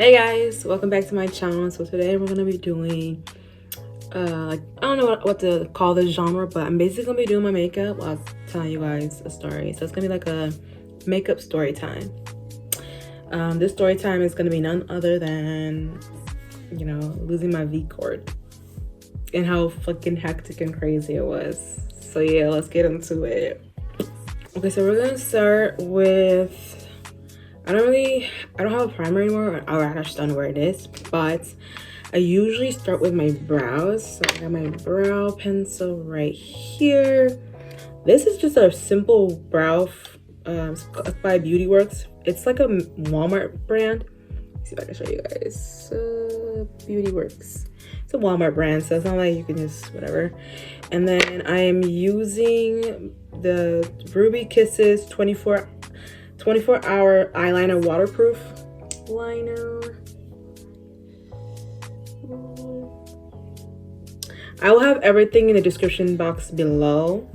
Hey guys, welcome back to my channel. So today we're gonna be doing I don't know what to call this genre, but I'm basically gonna be doing my makeup while telling you guys a story. So it's gonna be like a makeup story time. This story time is gonna be none other than, you know, losing my V cord and how fucking hectic and crazy it was. So yeah, let's get into it. Okay, so we're gonna start with, I don't have a primer anymore, or I just don't know where it is, but I usually start with my brows. So I got my brow pencil right here. This is just a simple brow, it's by Beauty Works. It's like a Walmart brand. Let's see if I can show you guys. Beauty Works. It's a Walmart brand, so it's not like you can just whatever. And then I am using the Ruby Kisses 24-hour eyeliner waterproof liner. I will have everything in the description box below.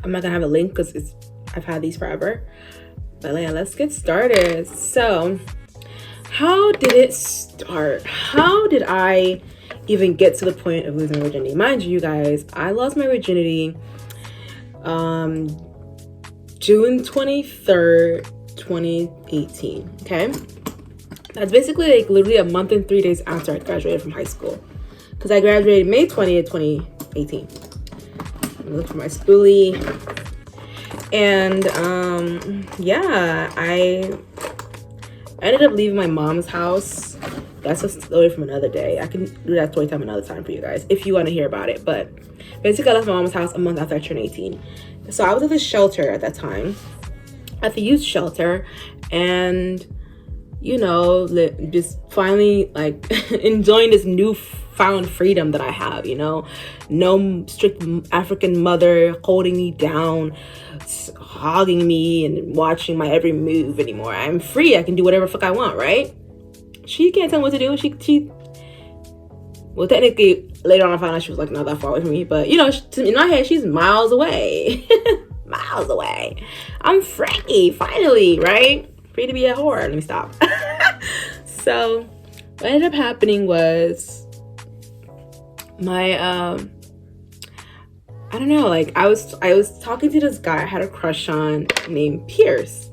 I'm not gonna have a link because I've had these forever. But yeah, let's get started. So how did it start? How did I even get to the point of losing virginity? Mind you guys, I lost my virginity June 23rd, 2018. Okay, that's basically like literally a month and 3 days after I graduated from high school, because I graduated May 20th, 2018. I look for my spoolie. And yeah, I ended up leaving my mom's house. That's a story from another day. I can do that story time another time for you guys if you want to hear about it. But basically I left my mom's house a month after I turned 18. So I was at the shelter at that time, at the youth shelter, and you know, just finally like enjoying this newfound freedom that I have, you know. No strict African mother holding me down, hogging me and watching my every move anymore. I'm free. I can do whatever the fuck I want, right? She can't tell me what to do. She well, technically later on I found out she was like not that far away from me, but you know, in my head she's miles away. Miles away. I'm free finally, right? Free to be a whore. Let me stop. So what ended up happening was my I don't know, like I was talking to this guy I had a crush on named Pierce,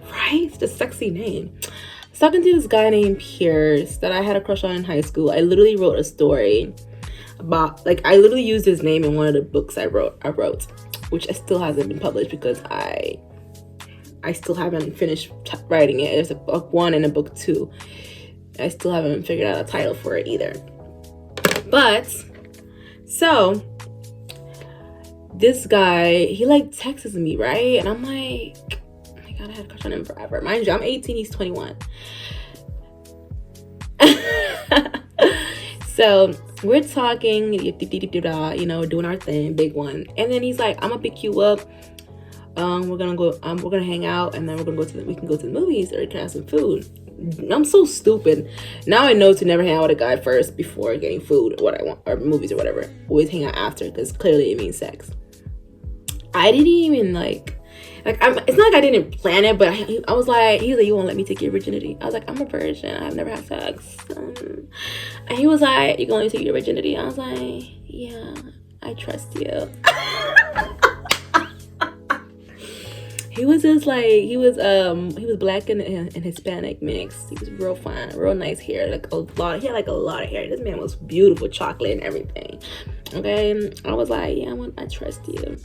right? It's a sexy name. I was talking to this guy named Pierce that I had a crush on in high school. I literally wrote a story about, like, I literally used his name in one of the books I wrote, which still hasn't been published because I still haven't finished writing it. There's a book 1 and a book 2. I still haven't figured out a title for it either. But so this guy, he like texts me, right? And I'm like, oh my god, I had a crush on him forever. Mind you, I'm 18, he's 21. So we're talking, you know, doing our thing, big one. And then he's like, I'm gonna pick you up. We're gonna hang out, and then we can go to the movies, or we can have some food. I'm so stupid. Now I know to never hang out with a guy first before getting food, or what I want, or movies or whatever. Always hang out after, because clearly it means sex. I didn't even like it's not like I didn't plan it, but I was like, he was like, you won't let me take your virginity? I was like, I'm a virgin, I've never had sex. And he was like, you're gonna let me take your virginity? I was like, yeah, I trust you. He was just like, he was black and Hispanic mixed. He was real fine, real nice hair, he had like a lot of hair. This man was beautiful, chocolate and everything. Okay, I was like, yeah, I trust you.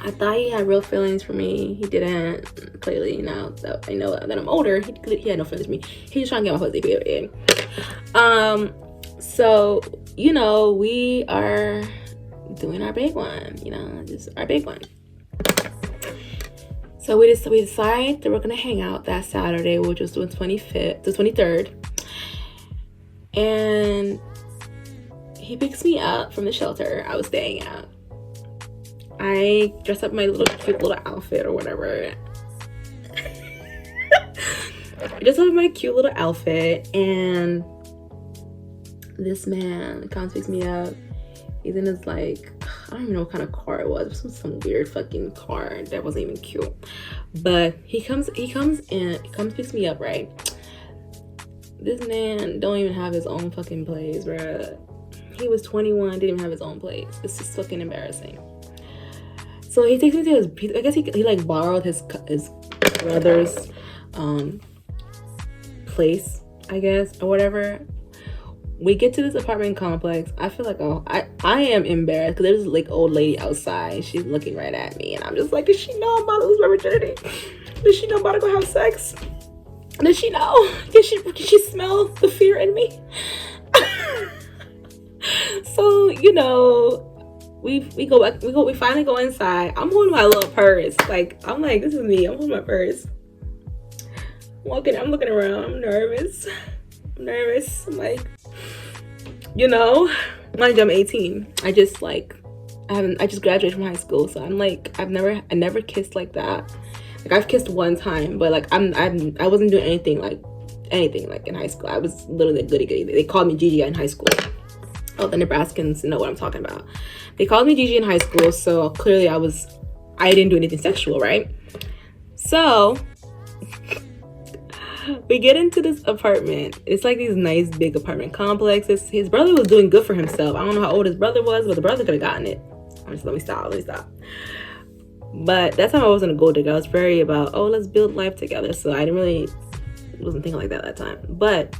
I thought he had real feelings for me. He didn't. Clearly, now that I know that I'm older, he had no feelings for me. He was trying to get my pussy, period. So you know, we are doing our big one. You know, just our big one. So we decide that we're gonna hang out that Saturday, which was the 23rd, and he picks me up from the shelter I was staying at. I dress up my cute little outfit or whatever. I dress up my cute little outfit, and this man comes, picks me up. He's in his, like, I don't even know what kind of car it was. It was some weird fucking car that wasn't even cute. But he comes, picks me up, right? this man don't even have his own fucking place, bruh. He was 21, didn't even have his own place. It's just fucking embarrassing. So he takes me to his, I guess he like borrowed his brother's place, I guess, or whatever. We get to this apartment complex. I feel like, oh, I am embarrassed because there's like old lady outside. She's looking right at me, and I'm just like, does she know I'm about to lose my virginity? Does she know I'm about to go have sex? Does she know? Can she smell the fear in me? So, you know, we finally go inside. I'm holding my little purse. Like, I'm like, this is me. I'm holding my purse. I'm looking around. I'm nervous. I'm like, you know, mind you, I'm 18. I just graduated from high school, so I'm like, I never kissed like that. Like, I've kissed one time, but like I wasn't doing anything like in high school. I was literally a goody goody. They called me Gigi in high school. Oh, the Nebraskans know what I'm talking about. They called me Gigi in high school, so clearly I didn't do anything sexual, right? So we get into this apartment. It's like these nice big apartment complexes. His brother was doing good for himself. I don't know how old his brother was, but the brother could have gotten it. Let me stop. But that time I wasn't a gold digger. I was very about, oh, let's build life together. So I wasn't thinking like that time. But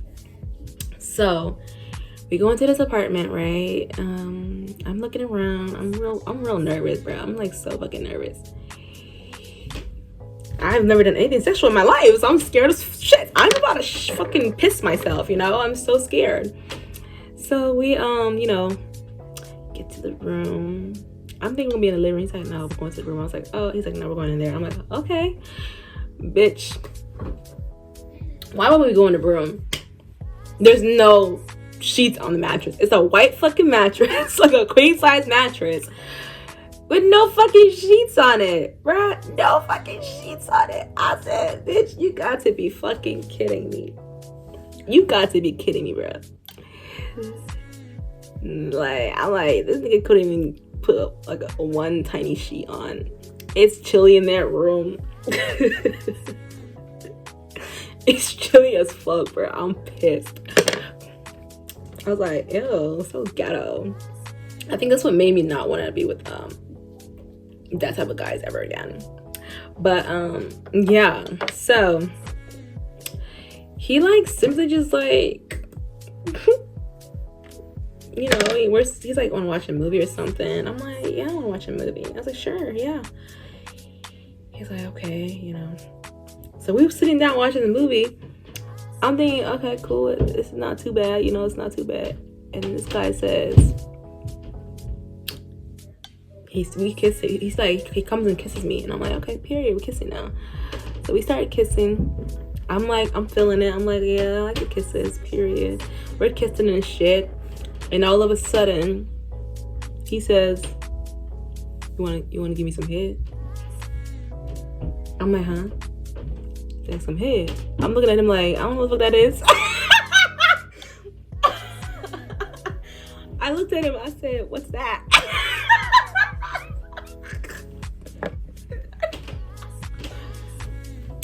so we go into this apartment, right? I'm looking around. I'm real nervous, bro. I'm like so fucking nervous. I've never done anything sexual in my life, so I'm scared as shit. I'm about to fucking piss myself, you know? I'm so scared. So we, you know, get to the room. I'm thinking we'll be in the living room. He's like, no, we're going to the room. I was like, oh, he's like, no, we're going in there. I'm like, okay, bitch. Why would we go in the room? There's no sheets on the mattress. It's a white fucking mattress, like a queen size mattress with no fucking sheets on it, bruh. No fucking sheets on it. I said, bitch, you got to be fucking kidding me. You got to be kidding me, bruh. Like, I'm like, this nigga couldn't even put like a one tiny sheet on. It's chilly in that room. It's chilly as fuck, bro. I'm pissed. I was like, ew, so ghetto. I think that's what made me not want to be with that type of guys ever again. But yeah, so he like simply just like you know, he's like, want to watch a movie or something. I'm like, yeah, I want to watch a movie. I was like, sure, yeah. He's like, okay, you know. So we were sitting down watching the movie. I'm thinking, okay, cool, it's not too bad, you know, it's not too bad. And this guy says, we kiss. He's like, he comes and kisses me, and I'm like, okay, period, we're kissing now. So we started kissing. I'm like, I'm feeling it. I'm like, yeah, I like the kisses, period. We're kissing and shit. And all of a sudden, he says, you wanna give me some head? I'm like, huh? He's like, some head. I'm looking at him like, I don't know what the fuck that is. I looked at him, I said, what's that?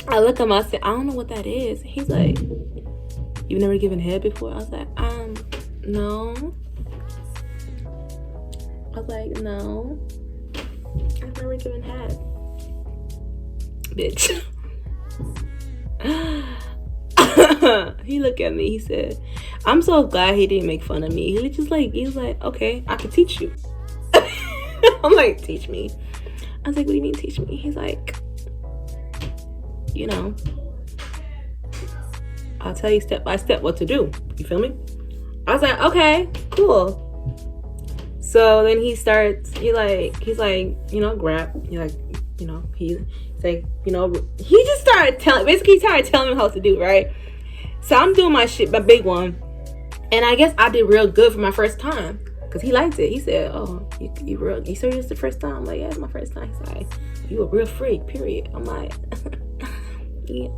I looked at him, I said, I don't know what that is. He's like, you've never given head before? I was like, no. I was like, no. I've never given head. Bitch. He looked at me, he said, I'm so glad he didn't make fun of me. He was like, okay, I can teach you. I'm like, teach me? I was like, what do you mean teach me? He's like, you know, I'll tell you step by step what to do. You feel me? I was like, okay, cool. So then he's like, you know, grab, he's like, you know, he's like, you know, he just started telling me how to do, right? So I'm doing my shit, my big one. And I guess I did real good for my first time. Because he liked it. He said, oh, you serious the first time? I'm like, yeah, it's my first time. He's like, you a real freak, period. I'm like, yeah.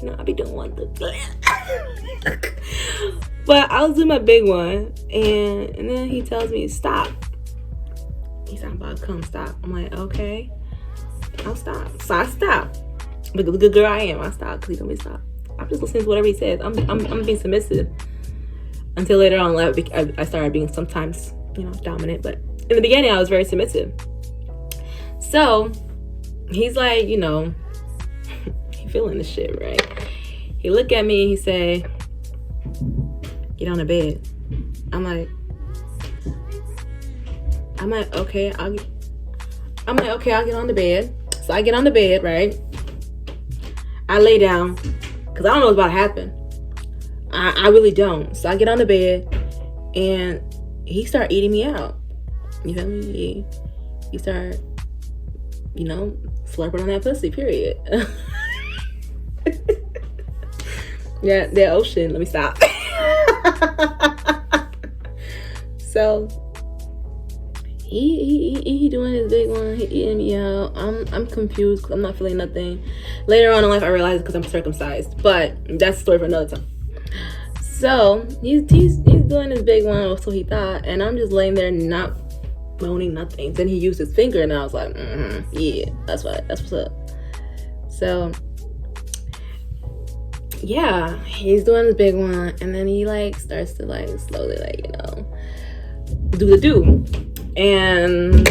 You know, I be doing one good. But I was doing my big one. And then he tells me, stop. He's like, I'm about to come, stop. I'm like, okay, I'll stop. So I stopped. But the good girl I am, I stopped because he told me to stop. I'm just listening to whatever he says. I'm being submissive. Until later on, I started being sometimes, you know, dominant. But in the beginning, I was very submissive. So he's like, you know, he feeling the shit, right? He look at me and he say, get on the bed. I'm like, okay, I'll get on the bed. So I get on the bed, right? I lay down because I don't know what's about to happen. I really don't. So I get on the bed and he start eating me out. You feel me? He start, you know, slurping on that pussy, period. Yeah, that ocean. Let me stop. So he doing his big one. He eating me out. I'm confused because I'm not feeling nothing. Later on in life, I realized because I'm circumcised. But that's a story for another time. So he's doing his big one, or so he thought, and I'm just laying there not moaning nothing. Then he used his finger, and I was like, yeah, that's what's up. So yeah, he's doing his big one, and then he like starts to like slowly like, you know, do the do. And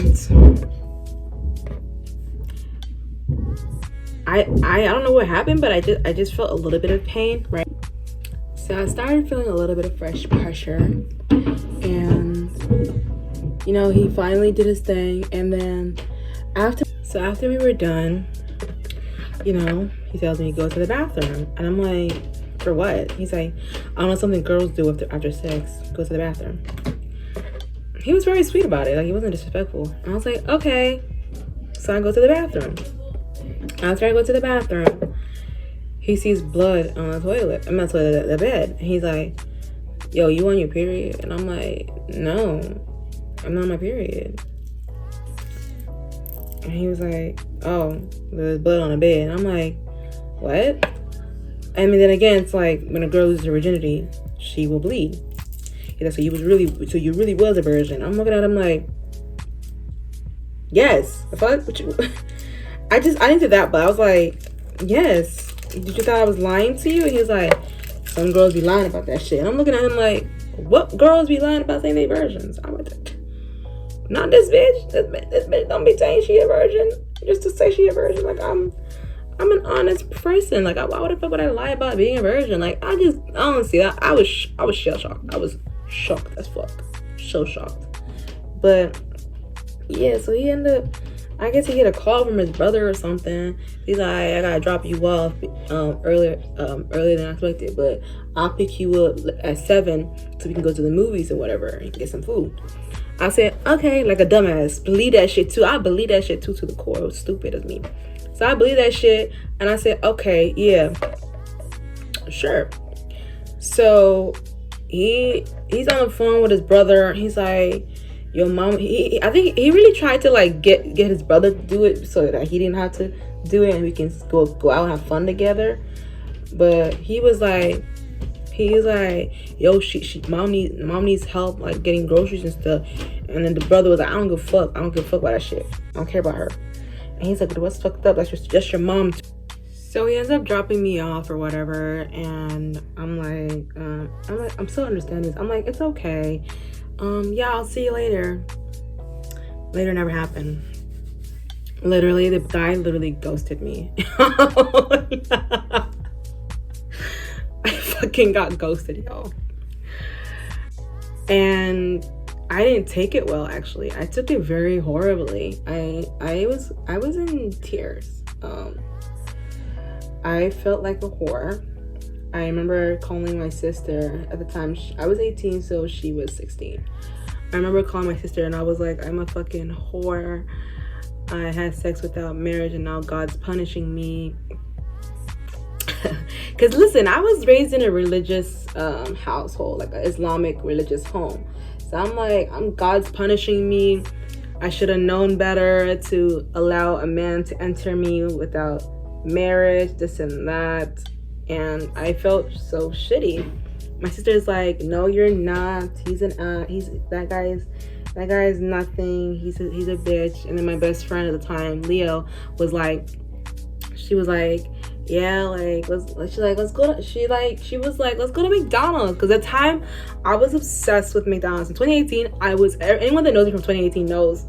I don't know what happened, but I just felt a little bit of pain, right? So I started feeling a little bit of fresh pressure, and you know, he finally did his thing. And then after we were done, you know, he tells me to go to the bathroom, and I'm like, for what? He's like, I don't know, something girls do after sex, go to the bathroom. He was very sweet about it, like he wasn't disrespectful. And I was like, okay. So I go to the bathroom. After I go to the bathroom, he sees blood on the toilet. I'm not toilet, the bed. And he's like, yo, you on your period? And I'm like, no, I'm not on my period. And he was like, oh, there's blood on the bed. And I'm like, what? I mean, then again, it's like when a girl loses her virginity, she will bleed. He's like, so you really was a virgin. I'm looking at him like, yes. The fuck? What you? I didn't do that, but I was like, yes. Did you thought I was lying to you? And he's like, some girls be lying about that shit. And I'm looking at him like, what girls be lying about saying they virgins? I'm like, not this bitch. This bitch don't be saying she a virgin just to say she a virgin. Like I'm an honest person. Like why the fuck would I lie about being a virgin? Like I don't see that. I was shell shocked. I was shocked as fuck. So shocked. But yeah, so he ended up, I guess he get a call from his brother or something. He's like, I gotta drop you off earlier than I expected, but I'll pick you up at 7 so we can go to the movies or whatever and get some food. I said, okay, like a dumbass. Believe that shit too. I believe that shit too to the core. It was stupid as me. So I believe that shit, and I said, okay, yeah, sure. So he's on the phone with his brother. He's like, your mom, I think he really tried to like get his brother to do it so that he didn't have to do it and we can go out and have fun together. But he was like, yo, mom needs help like getting groceries and stuff. And then the brother was like, I don't give a fuck about that shit. I don't care about her. And he's like, what's fucked up? That's just your mom. So he ends up dropping me off or whatever, and I'm like, I'm still understanding this. I'm like, it's okay. Yeah, I'll see you later. Later never happened. Literally, the guy literally ghosted me. I fucking got ghosted, y'all. And I didn't take it well, actually. I took it very horribly. I was in tears. I felt like a whore. I remember calling my sister at the time. I was 18, so she was 16. I remember calling my sister and I was like, I'm a fucking whore. I had sex without marriage and now God's punishing me. Because listen, I was raised in a religious household, like an Islamic religious home. So I'm like, God's punishing me. I should have known better to allow a man to enter me without marriage, this and that. And I felt so shitty. My sister's like, no, you're not. That guy is nothing. He's a bitch. And then my best friend at the time, Leo, she was like, yeah, like let's go to, she was like, let's go to McDonald's, because at the time I was obsessed with McDonald's. In 2018, anyone that knows me from 2018 knows,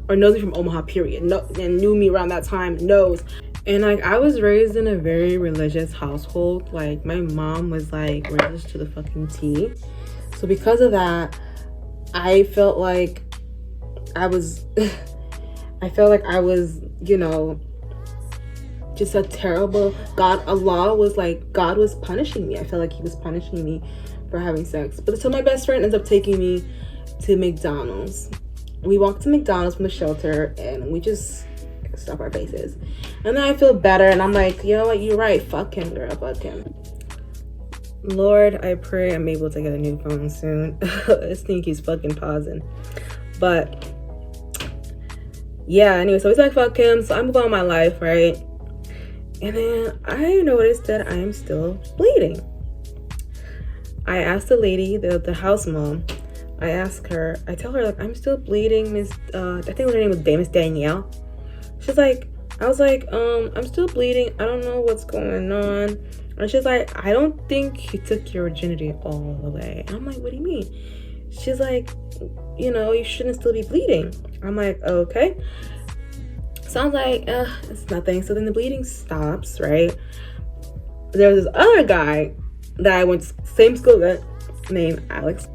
or knows me from Omaha, period, no, and knew me around that time knows. And like, I was raised in a very religious household. Like, my mom was like religious to the fucking T. So because of that, I felt like I was you know, just a terrible Allah was like, God was punishing me. I felt like he was punishing me for having sex. But so my best friend ends up taking me to McDonald's. We walked to McDonald's from the shelter and we just stuff our faces. And then I feel better and I'm like, you know what, you're right, fuck him, girl, fuck him. Lord, I pray I'm able to get a new phone soon. This thing keeps fucking pausing. But yeah, anyway, so he's like, fuck him. So I'm going on my life, right? And then I noticed that I am still bleeding. I asked the lady, the house mom, I tell her, like, I'm still bleeding, Miss, I think her name was Miss Danielle. She's like, I was like, I'm still bleeding. I don't know what's going on. And she's like, I don't think he took your virginity all the way. And I'm like, what do you mean? She's like, you know, you shouldn't still be bleeding. I'm like, okay. So I'm like, it's nothing. So then the bleeding stops, right? There was this other guy that I went to same school with named Alex.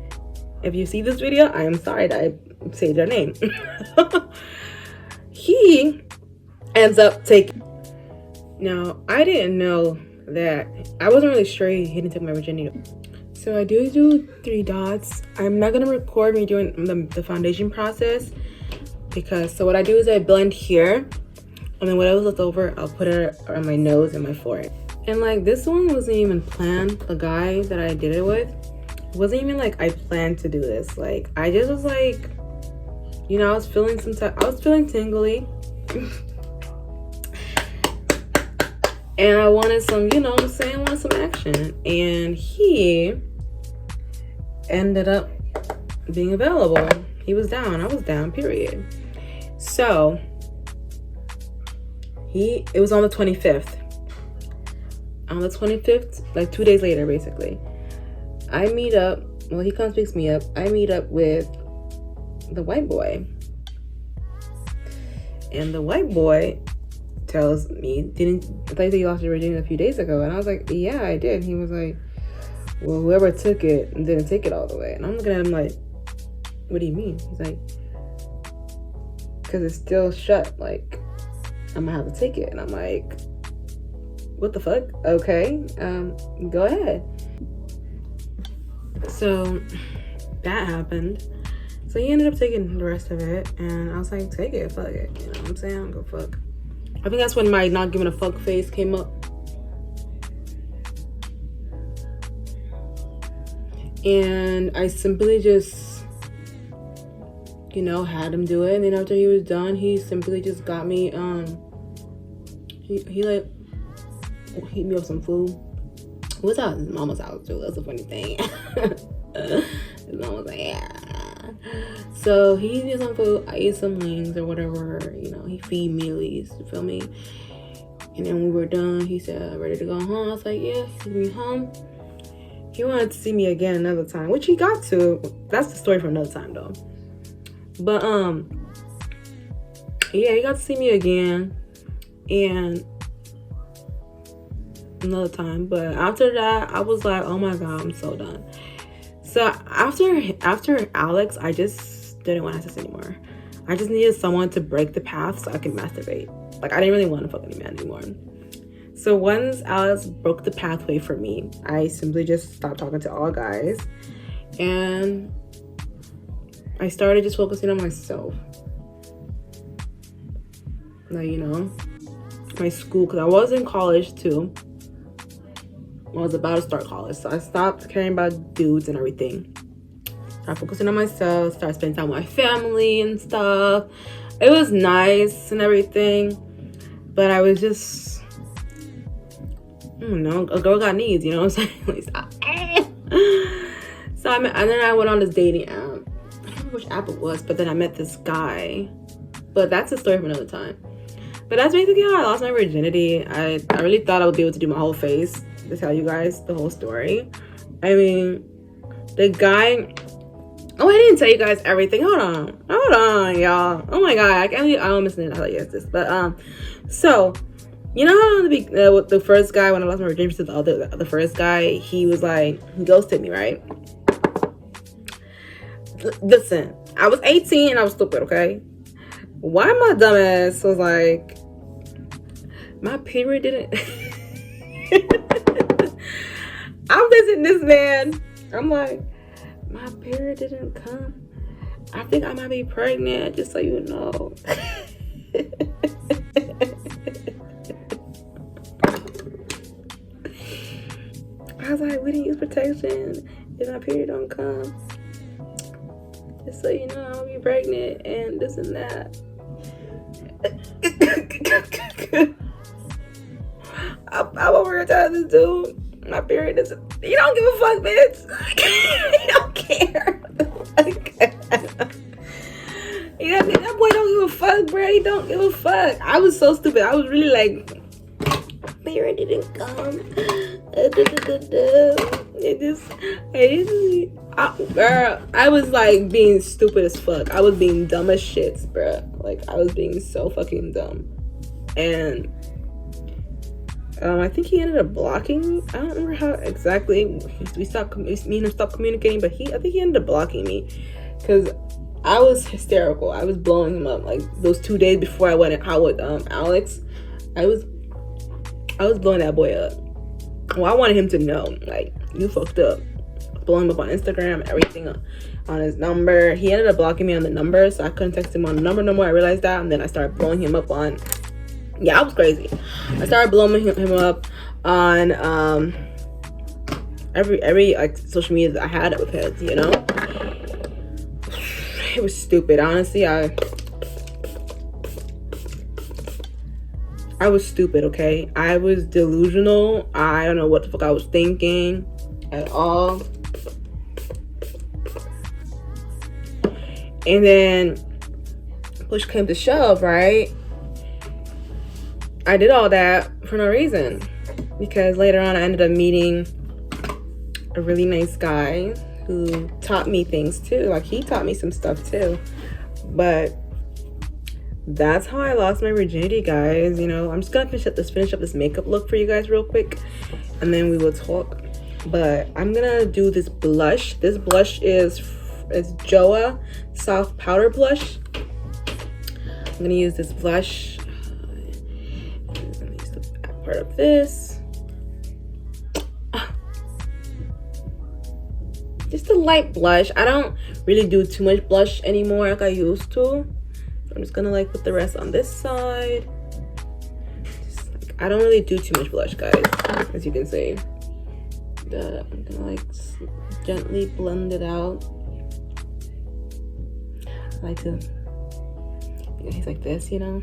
If you see this video, I am sorry that I said your name. He ends up taking. Now, I didn't know that. I wasn't really sure he didn't take my virginity. So I do 3 dots. I'm not gonna record me doing the foundation process, because so what I do is I blend here, and then whatever's left over, I'll put it on my nose and my forehead. And like, this one wasn't even planned. The guy that I did it with, it wasn't even like I planned to do this. Like, I just was like, you know, I was feeling tingly. And I wanted some, you know what I'm saying, I wanted some action. And he ended up being available. He was down, I was down, period. So it was on the 25th. On the 25th, like 2 days later, basically, I meet up, well, he comes picks me up. I meet up with the white boy. And the white boy tells me, I thought you lost your virginity a few days ago. And I was like, yeah, I did. And he was like, well, whoever took it didn't take it all the way. And I'm looking at him like, what do you mean? He's like, because it's still shut. Like, I'm gonna have to take it. And I'm like, what the fuck? Okay, go ahead. So that happened. So he ended up taking the rest of it, and I was like, take it, fuck it. You know what I'm saying? I don't go fuck. I think that's when my not giving a fuck face came up. And I simply just, you know, had him do it. And then after he was done, he simply just got me, he like, heat me up some food. It was at his mama's house too. That's a funny thing. His mom was like, yeah. So he did some food. I ate some wings or whatever. You know, he feed me at least. You feel me? And then when we were done, he said, ready to go home? I was like, yeah. He took me home. He wanted to see me again another time, which he got to. That's the story for another time though. But yeah, he got to see me again and another time. But after that, I was like, oh my god, I'm so done. So after Alex, I just didn't want access anymore. I just needed someone to break the path so I could masturbate. Like, I didn't really want to fuck any man anymore. So once Alex broke the pathway for me, I simply just stopped talking to all guys. And I started just focusing on myself. Like, you know, my school, because I was in college too. I was about to start college, so I stopped caring about dudes and everything. Started focusing on myself, started spending time with my family and stuff. It was nice and everything, but I was just, I don't know, a girl got needs, you know what I'm saying? And then I went on this dating app. I don't remember which app it was, but then I met this guy. But that's a story for another time. But that's basically how I lost my virginity. I really thought I would be able to do my whole face to tell you guys the whole story. I mean, the guy... Oh, I didn't tell you guys everything. Hold on, y'all. Oh my god, I almost didn't tell you guys this. But so you know how with the first guy, when I lost my virginity to the first guy, he was like, he ghosted me, right? Listen, I was 18 and I was stupid, okay? Why my dumbass was like, my period didn't... I'm visiting this man. I'm like, my period didn't come. I think I might be pregnant, just so you know. I was like, we didn't use protection if my period don't come. Just so you know, I'll be pregnant and this and that. I'm over here telling this dude, my period is... You don't give a fuck, bitch. You don't care. That boy don't give a fuck, bro. He don't give a fuck. I was so stupid. I was really like, period didn't come. Girl, I was like being stupid as fuck. I was being dumb as shit, bro. Like, I was being so fucking dumb. And I think he ended up blocking me. I don't remember how exactly me and him stopped communicating, but I think he ended up blocking me because I was hysterical. I was blowing him up. Like, those 2 days before I went out with Alex, I was blowing that boy up. Well, I wanted him to know, like, you fucked up. Blowing him up on Instagram, everything on his number. He ended up blocking me on the number, so I couldn't text him on the number no more. I realized that, and then I started blowing him up on... Yeah, I was crazy. I started blowing him up on every like social media that I had with his, you know. It was stupid, honestly. I was stupid, okay? I was delusional. I don't know what the fuck I was thinking at all. And then push came to shove, right? I did all that for no reason, because later on I ended up meeting a really nice guy who taught me things too. Like, he taught me some stuff too. But that's how I lost my virginity, guys. You know, I'm just gonna finish up this makeup look for you guys real quick, and then we will talk. But I'm gonna do this blush. This blush is Joah soft powder blush. I'm gonna use this blush. Part of this, just a light blush. I don't really do too much blush anymore like I used to, so I'm just gonna like put the rest on this side. I don't really do too much blush, guys, as you can see. I'm gonna like gently blend it out. I like to things like this, you know.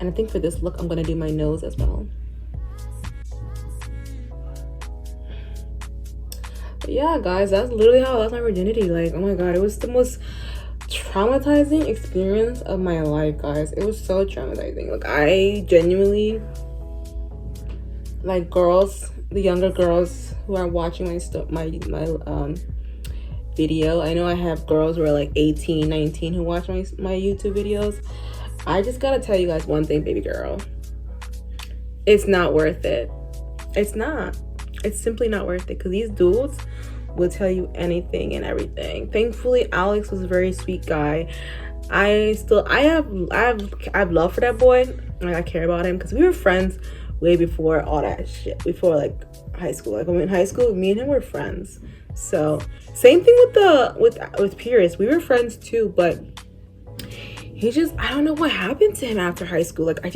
And I think for this look, I'm gonna do my nose as well. But yeah, guys, that's literally how I lost my virginity. Like, oh my god, it was the most traumatizing experience of my life, guys. It was so traumatizing. Like, I genuinely, like, girls, the younger girls who are watching my video, I know I have girls who are like 18, 19 who watch my YouTube videos. I just gotta tell you guys one thing, baby girl. It's not worth it. It's not. It's simply not worth it, because these dudes will tell you anything and everything. Thankfully, Alex was a very sweet guy. I have love for that boy. Like, I care about him because we were friends way before all that shit. Before like high school. Like, when we were in high school, me and him were friends. So same thing with Pierce. We were friends too, but he just, I don't know what happened to him after high school. Like, I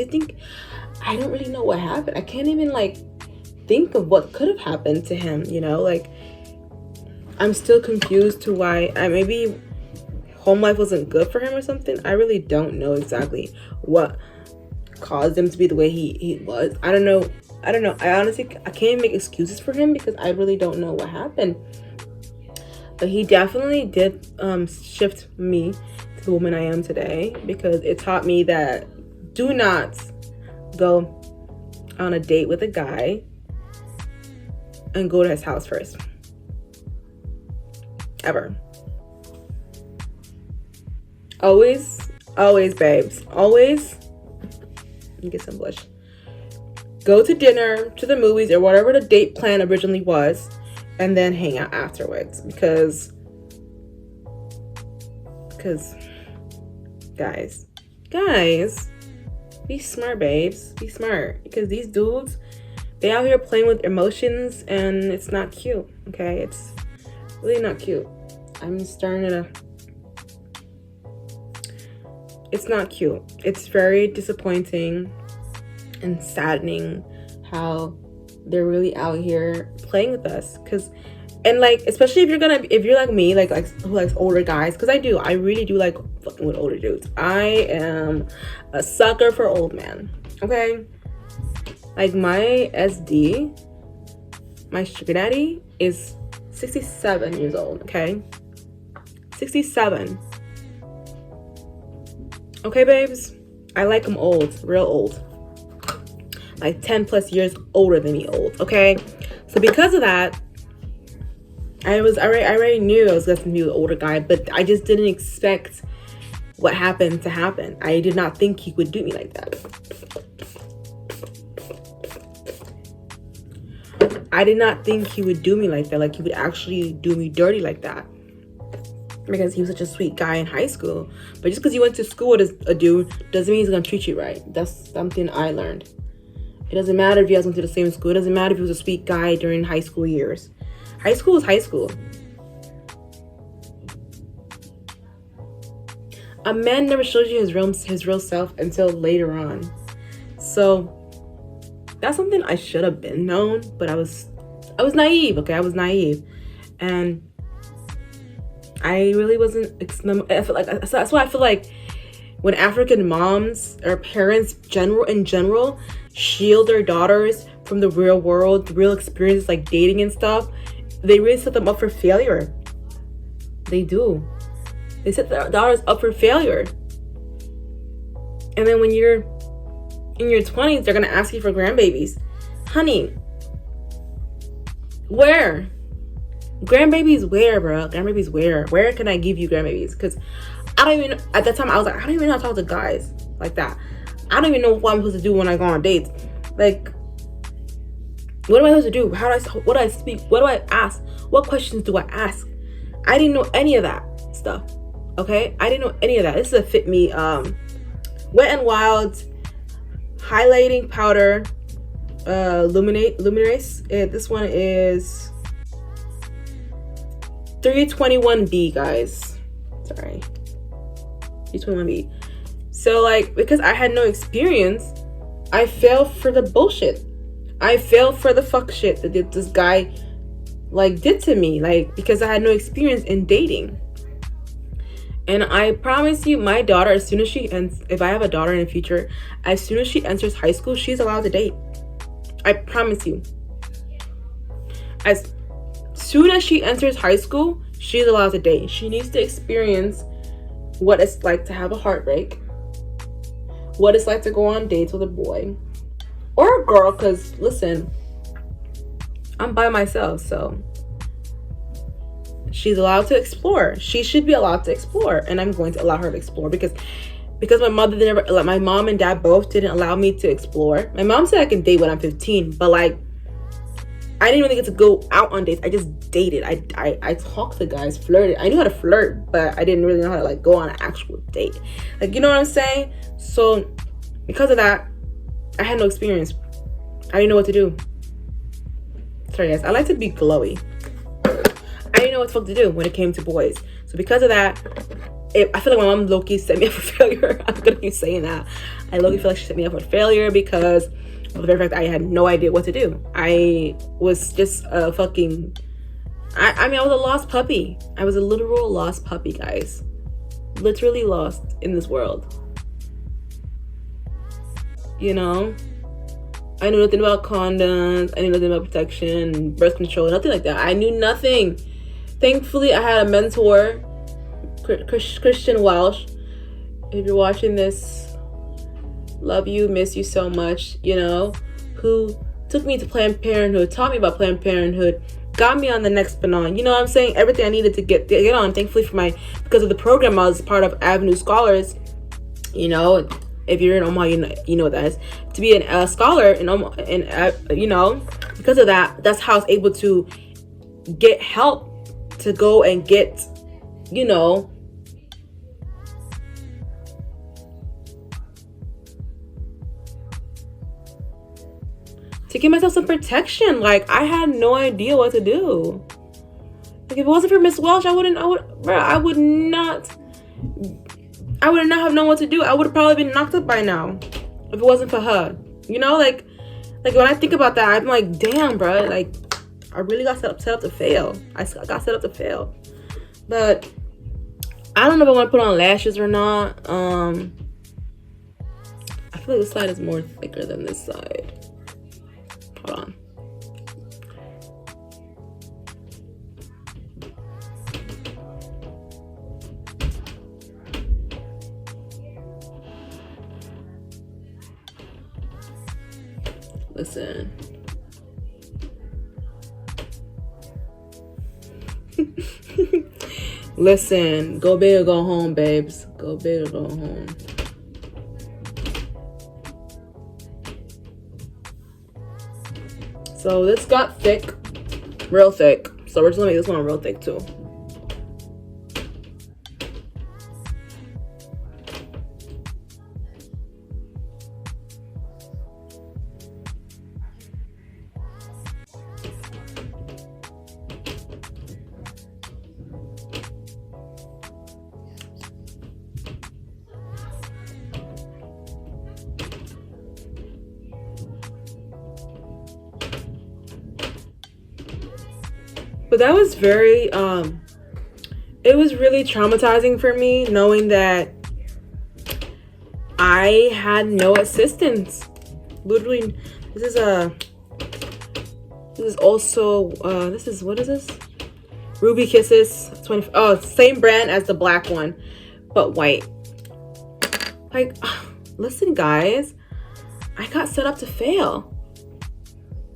don't really know what happened. I can't even like think of what could have happened to him, you know. Like, I'm still confused to why. Maybe home life wasn't good for him or something. I really don't know exactly what caused him to be the way he was. I don't know. I honestly, I can't even make excuses for him because I really don't know what happened. But he definitely did shift me to the woman I am today, because it taught me that do not go on a date with a guy and go to his house first. Ever. Always, babes. Always. Let me get some blush. Go to dinner, to the movies, or whatever the date plan originally was, and then hang out afterwards. Because guys, be smart, babes. Be smart. Because these dudes, they out here playing with emotions, and it's not cute. Okay, it's really not cute. I'm starting to. It's not cute. It's very disappointing and saddening how they're really out here playing with us. And like, especially if you're like me, like who likes older guys, because I really do like fucking with older dudes. I am a sucker for old man. Okay, like my SD, my sugar daddy is 67 years old. Okay, 67. Okay, babes, I like him old, real old, like 10 plus years older than me old. Okay, so because of that, I already knew I was going to be an older guy, but I just didn't expect what happened to happen. I did not think he would do me like that. I did not think he would do me like that. Like, he would actually do me dirty like that. Because he was such a sweet guy in high school. But just because you went to school with a dude doesn't mean he's going to treat you right. That's something I learned. It doesn't matter if you guys went to the same school. It doesn't matter if he was a sweet guy during high school years. High school is high school. A man never shows you his real self until later on. So that's something I should have been known, but I was naive. Okay, I was naive, and I really wasn't. I feel like that's why I feel like when African moms or parents in general shield their daughters from the real world, the real experiences like dating and stuff, they really set them up for failure. They do. They set their daughters up for failure. And then when you're in your 20s, they're gonna ask you for grandbabies. Honey, where? Grandbabies where, bro? Grandbabies where? Where can I give you grandbabies? Because I don't even, at that time, I was like, I don't even know how to talk to guys like that. I don't even know what I'm supposed to do when I go on dates. Like, what am I supposed to do? What do I speak? What do I ask? What questions do I ask? I didn't know any of that stuff. Okay? I didn't know any of that. This is a Fit Me Wet n Wild highlighting powder luminous. This one is 321B, guys. Sorry. 321B. So, like, because I had no experience, I fell for the bullshit. I fell for the fuck shit that this guy, like, did to me. Like, because I had no experience in dating. And I promise you, my daughter, as soon as she ends, if I have a daughter in the future, as soon as she enters high school, she's allowed to date. I promise you. As soon as she enters high school, she's allowed to date. She needs to experience what it's like to have a heartbreak, what it's like to go on dates with a boy or a girl, because listen, I'm by myself, so she's allowed to explore. She should be allowed to explore, and I'm going to allow her to explore because my my mom and dad both didn't allow me to explore. My mom said I can date when I'm 15, but like, I didn't really get to go out on dates. I just dated. I talked to guys, flirted. I knew how to flirt, but I didn't really know how to like go on an actual date. Like, you know what I'm saying? So because of that, I had no experience. I didn't know what to do. Sorry guys, I like to be glowy. I didn't know what the fuck to do when it came to boys. So because of that, I feel like my mom low-key set me up for failure. I'm gonna keep saying that. I low-key feel like she set me up for failure because of the very fact that I had no idea what to do. I was just a fucking... I mean, I was a lost puppy. I was a literal lost puppy, guys. Literally lost in this world. You know? I knew nothing about condoms. I knew nothing about protection, birth control, nothing like that. I knew nothing. Thankfully, I had a mentor, Christian Welsh. If you're watching this, love you, miss you so much, you know, who took me to Planned Parenthood, taught me about Planned Parenthood, got me on the next banon. You know what I'm saying? Everything I needed to get on. Thankfully because of the program, I was part of Avenue Scholars. You know, if you're in Omaha, you know what that is. To be a scholar in Omaha, you know, because of that, that's how I was able to get help to go and get, you know, to give myself some protection. Like, I had no idea what to do. Like, if it wasn't for Miss Welsh, I would not have known what to do. I would have probably been knocked up by now if it wasn't for her. You know, like when I think about that, I'm like, damn, bro. Like, I really got set up to fail. I got set up to fail. But I don't know if I want to put on lashes or not. I feel like this side is more thicker than this side. Hold on. Listen. Listen, go big or go home, babes. Go big or go home. So this got thick, real thick. So we're just gonna make this one real thick too. But that was very, it was really traumatizing for me knowing that I had no assistance. Literally, this is also, what is this? Ruby Kisses 20, oh, same brand as the black one, but white. Like, listen guys, I got set up to fail.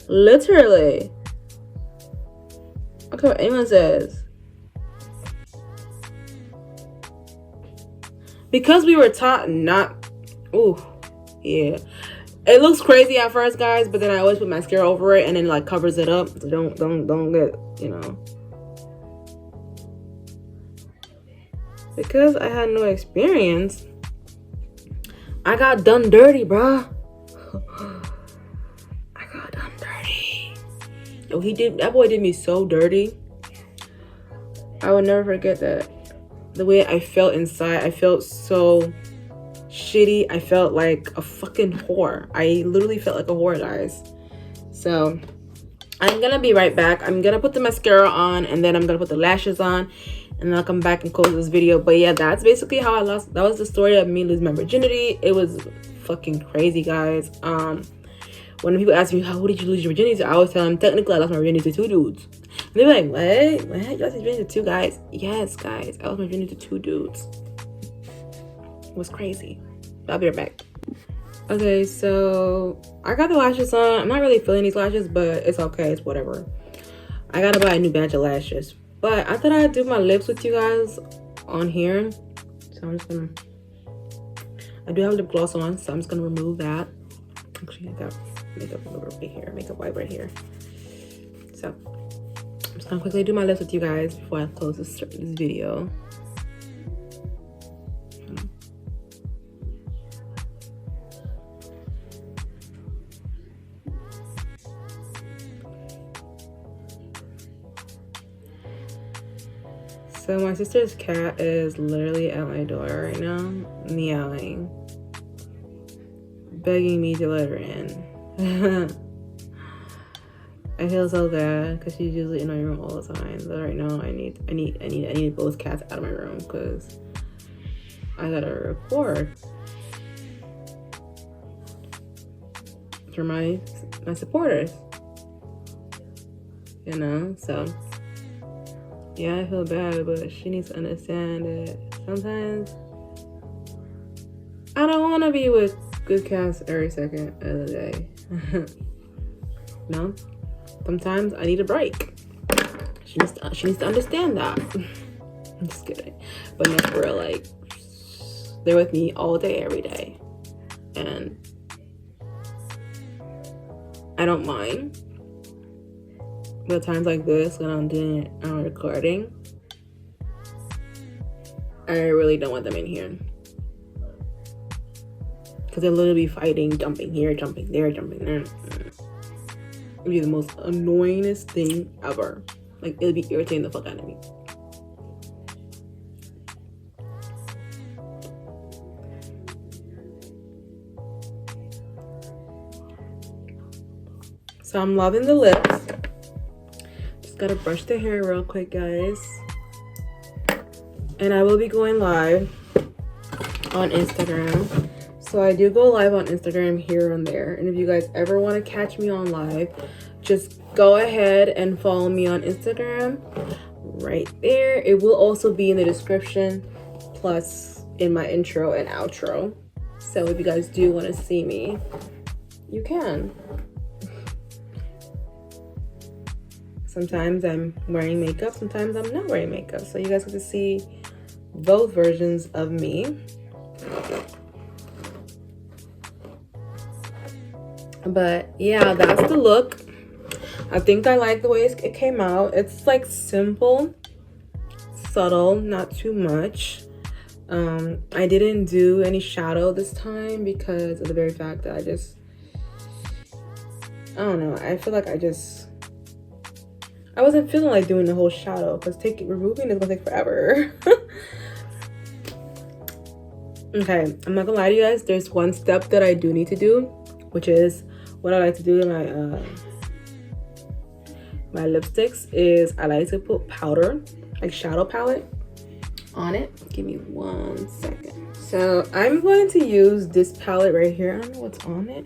Literally. Okay, what anyone says. Because we were taught not, ooh, yeah. It looks crazy at first, guys, but then I always put mascara over it and then like covers it up. So don't get, you know. Because I had no experience, I got done dirty, bruh. Oh, that boy did me so dirty. I would never forget that. The way I felt inside, I felt so shitty. I felt like a fucking whore. I literally felt like a whore, guys. So I'm gonna be right back. I'm gonna put the mascara on and then I'm gonna put the lashes on and then I'll come back and close this video. But yeah, that's basically how I lost. That was the story of me losing my virginity. It was fucking crazy, guys. When people ask me, how did you lose your virginity? I always tell them, technically, I lost my virginity to 2 dudes. And they're like, what? What? You lost your virginity to 2 guys? Yes, guys. I lost my virginity to 2 dudes. It was crazy. I'll be right back. Okay, so I got the lashes on. I'm not really feeling these lashes, but it's okay. It's whatever. I gotta buy a new batch of lashes. But I thought I'd do my lips with you guys on here. So I'm just gonna... I do have lip gloss on, so I'm just gonna remove that. Actually, I got makeup remover right here, makeup wipe right here. So I'm just gonna quickly do my lips with you guys before I close this video. So my sister's cat is literally at my door right now, meowing, begging me to let her in. I feel so bad because she's usually in my room all the time. But right now, I need both cats out of my room because I gotta record for my supporters. You know, so Yeah, I feel bad, but she needs to understand that sometimes I don't want to be with good cats every second of the day. No, sometimes I need a break. She needs to understand that. I'm just kidding, but no, for real, like they're with me all day, every day, and I don't mind. But times like this, when I'm recording, I really don't want them in here. Because they'll literally be fighting, jumping here, jumping there, jumping there. It'd be the most annoyingest thing ever. Like, it'll be irritating the fuck out of me. So I'm loving the lips. Just gotta brush the hair real quick, guys. And I will be going live on Instagram. So I do go live on Instagram here and there. And if you guys ever want to catch me on live, just go ahead and follow me on Instagram right there. It will also be in the description, plus in my intro and outro. So if you guys do want to see me, you can. Sometimes I'm wearing makeup, sometimes I'm not wearing makeup. So you guys get to see both versions of me. But yeah, that's the look. I think I like the way it came out. It's like simple, subtle, not too much. I didn't do any shadow this time because of the very fact that I don't know, I feel like I wasn't feeling like doing the whole shadow because removing is gonna take forever. Okay, I'm not gonna lie to you guys, there's one step that I do need to do, which is what I like to do in my lipsticks is I like to put powder, like shadow palette on it. Give me 1 second. So I'm going to use this palette right here. I don't know what's on it.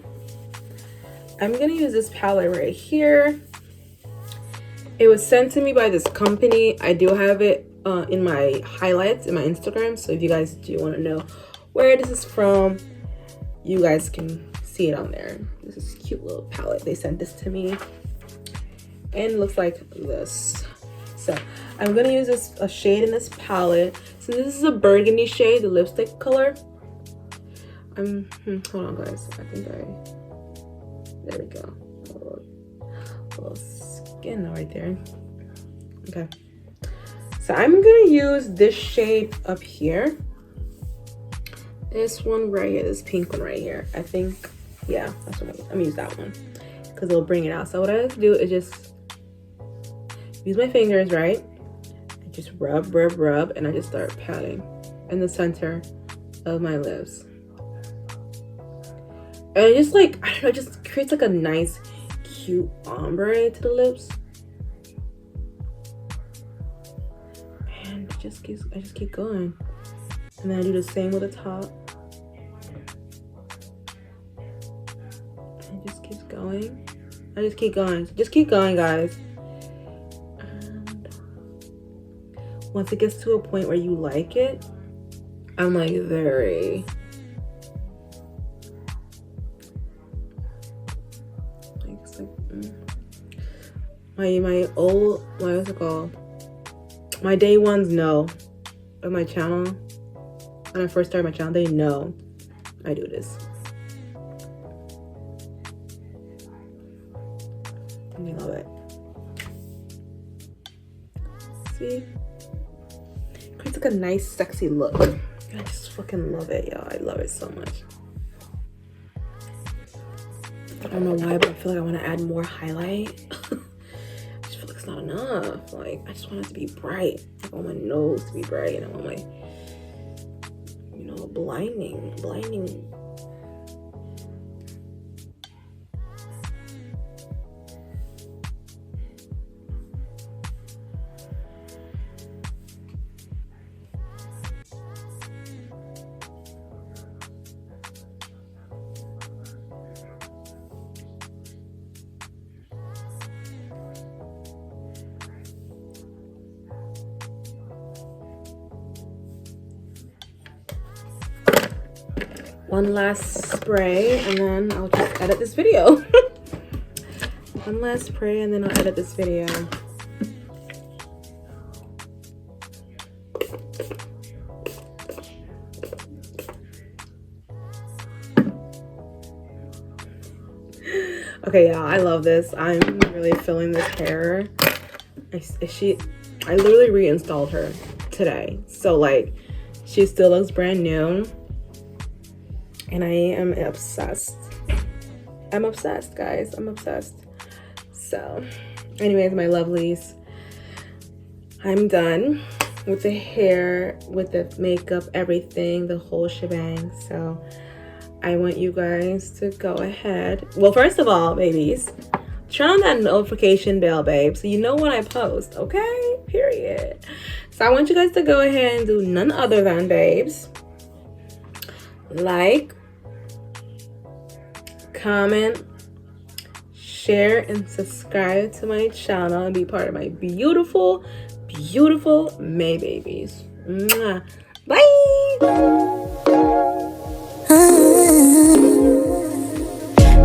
I'm gonna use this palette right here. It was sent to me by this company. I do have it in my highlights in my Instagram. So if you guys do want to know where this is from, you guys can see it on there. This is a cute little palette. They sent this to me. And it looks like this. So I'm going to use a shade in this palette. So this is a burgundy shade, the lipstick color. Hold on guys. There we go. A little skin right there. Okay. So I'm gonna use this shade up here. This one right here, this pink one right here. I think, yeah, that's what I'm gonna use that one because it'll bring it out. So what I like to do is just use my fingers, right? I just rub, and I just start patting in the center of my lips. And it just like, I don't know, it just creates like a nice, cute ombre to the lips. And I just keep going. And then I do the same with the top. And it just keeps going. I just keep going. Just keep going, guys. And once it gets to a point where you like it, I'm like very... what's it called? My day ones know of my channel. When I first started my channel, they know I do this. And they love it. See? It creates like a nice, sexy look. I just fucking love it, y'all. I love it so much. I don't know why, but I feel like I want to add more highlight. I just feel like it's not enough. Like, I just want it to be bright. I want my nose to be bright, and I want my, you know, blinding. one last spray, and then I'll just edit this video. One last spray, and then I'll edit this video. Okay, yeah, I love this. I'm really feeling this hair. I literally reinstalled her today, so like she still looks brand new, and I am obsessed. I'm obsessed, guys. I'm obsessed. So anyways, my lovelies, I'm done with the hair, with the makeup, everything, the whole shebang. So I want you guys to go ahead. Well, first of all, babies, turn on that notification bell, babe, so you know when I post, okay? Period. So I want you guys to go ahead and do none other than, babes, like, comment, share, and subscribe to my channel and be part of my beautiful, beautiful May babies. Mwah. Bye!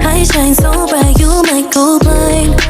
I shine so bright, you might go blind.